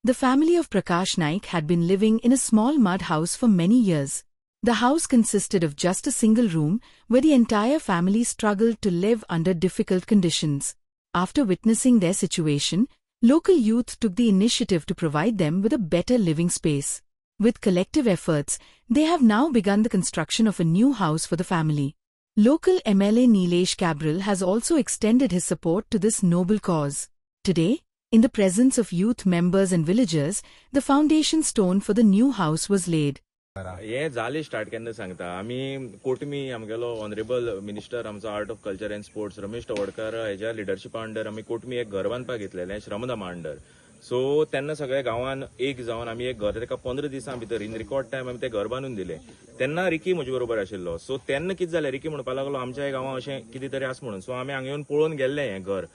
The family of Prakash Naik had been living in a small mud house for many years. The house consisted of just a single room where the entire family struggled to live under difficult conditions. After witnessing their situation, local youth took the initiative to provide them with a better living space. With collective efforts, they have now begun the construction of a new house for the family. Local MLA Nilesh Cabral has also extended his support to this noble cause. Today, in the presence of youth members and villagers, the foundation stone for the new house was laid. हे झाले start केन्ना सांगता आमी कोटमी आमगेलो honourable minister आमचो art of culture end sports Ramesh Tawadkar हेच्या लिडरशिपा under आमी कोटमी एक घर बांदपाक घेतलेलें श्रमधामा अंडर. सो तेन्ना सगळ्या गांवान एक जावन आमी एक घर तेका 15 दिसां भितर इन रिकॉर्ड टायम आमी ते घर बांदून दिले. तेन्ना रिकी म्हजे बरोबर आशिल्लो. सो तेन्ना कितें जालें, रिकी म्हणपाक लागलो आमच्या गांवां अशें कितें तरी आसा म्हणून. सो आमी हांगा येवन पळोवन गेल्ले हें घर.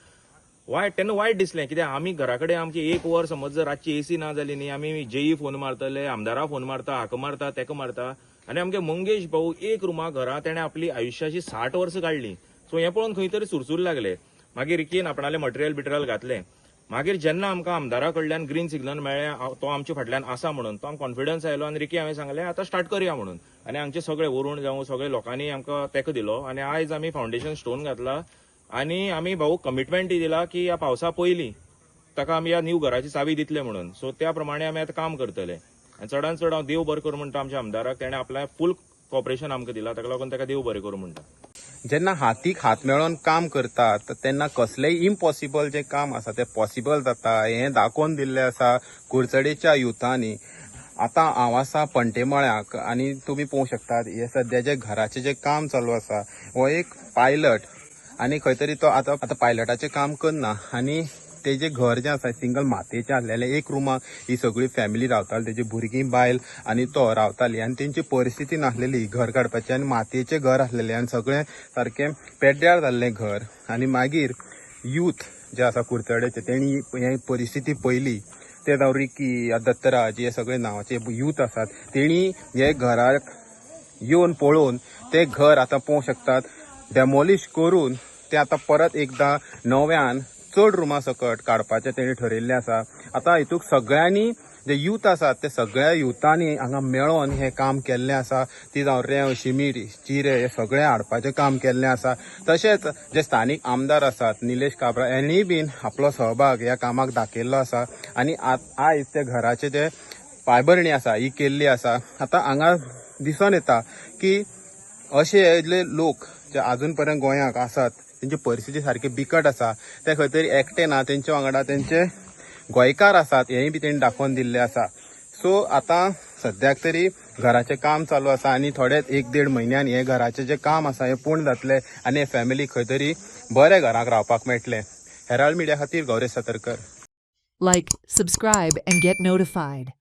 तेन्ना वायट दिसलें, कित्याक आमी घरा कडेन आमची एक वर समज जर रातची एसी ना जाली न्ही, आमी जेई फोन मारतले, आमदारा फोन मारता, हाका मारता, तेका मारता. आनी आमगे मंगेश भाऊ एक रुमा घरा तेणें आपली आयुश्याची 60 वर्सां काडली. सो हें पळोवन खंय तरी सुरसूर लागले. मागीर रिकीन आपणालें मटेरियल घातलें. मागीर जेन्ना आमकां आमदारा कडल्यान ग्रीन सिग्नल मेळ्ळें, तो आमच्या फाटल्यान आसा म्हणून, तो आमकां कॉन्फिडन्स आयलो आनी रिकी हांवें सांगलें आतां स्टार्ट करया म्हणून. आनी हांगचे सगळे वरून जावं सगळे लोकांनी आमकां तेंको दिलो आनी आयज आमी फावंडेशन स्टोन घातला. आनी आमी भाऊ कमिटमेंटूय दिला की ह्या पावसा पयलीं ताका आमी ह्या न्यू घराची चावी दितले म्हणून. सो त्या प्रमाणे आमी आतां काम करतले. आनी चडांत चड हांव देव बरें करूं म्हणटा आमच्या आमदाराक. तेणें आपलें फूल कॉपरेशन आमकां दिला, ताका लागून ताका देव बरें करूं म्हणटा. जेन्ना हातीक हात मेळोवन काम करतात तेन्ना कसलेंय इम्पॉसिबल जें काम आसा तें पॉसिबल जाता हें दाखोवन दिल्लें आसा कुडचडेच्या युथांनी. आतां हांव आसा पंटेमळ्याक आनी तुमी पळोवंक शकतात हे सद्या जे घराचें जें काम चालू आसा हो एक पायलट आनी खंय तरी तो आतां पायलटाचें काम करना आनी तेजें घर जें आसा सिंगल मातयेचें आसलेलें. एक रुमाक ही सगळी फॅमिली रावताली, तेजी भुरगीं बायल आनी तो रावताली आनी तेंची परिस्थिती नासलेली घर काडपाची आनी मातयेचें घर आसलेलें आनी सगळें सारकें पेड्ड्यार जाल्लें घर. आनी मागीर यूथ जे आसा कुडचडेचे तेणी हे परिस्थिती पयली. ते जावं रिकी दत्तराज हे सगळे नांवाचे यूथ आसात, तेणी हे घराक येवन पळोवन ते घर आतां पळोवंक शकतात डेमॉलिश करून ते आतां परत एकदां नव्यान चड रुमा सकट काडपाचें तेणी ठरयिल्लें आसा. आतां हितूक सगळ्यांनी जे यूथ आसात ते सगळ्या युथांनी हांगा मेळोन हें काम केल्लें आसा. ती जावं रेंव शिमीर चिरे हे सगळें हाडपाचें काम केल्लें आसा. तशेंच जे स्थानीक आमदार आसात निलेश काब्राल हेणीय बीन आपलो सहभाग ह्या कामाक दाखयल्लो आसा आनी आयज ते घराचे जे पांयभरणी आसा ही केल्ली आसा. आतां हांगा दिसून येता की अशे जे लोक जे अजून पर्यंत गोंयांक आसात तेंची परिस्थिती सारकी बिकट आसा, ते खंय तरी एकटे ना, तेंचे वांगडा तेंचे गोंयकार आसात हेंय बी तेणी दाखोवन दिल्लें आसा. सो आतां सद्याक तरी घराचें काम चालू आसा आनी थोडेच 1-1.5 म्हयन्यान हें घराचें जें काम आसा हें पूर्ण जातलें आनी हे फॅमिली खंय तरी बऱ्या घराक रावपाक मेळटलें. हेराल्ड मिडिया खातीर Gauresh Satarkar. Like, subscribe and get notified.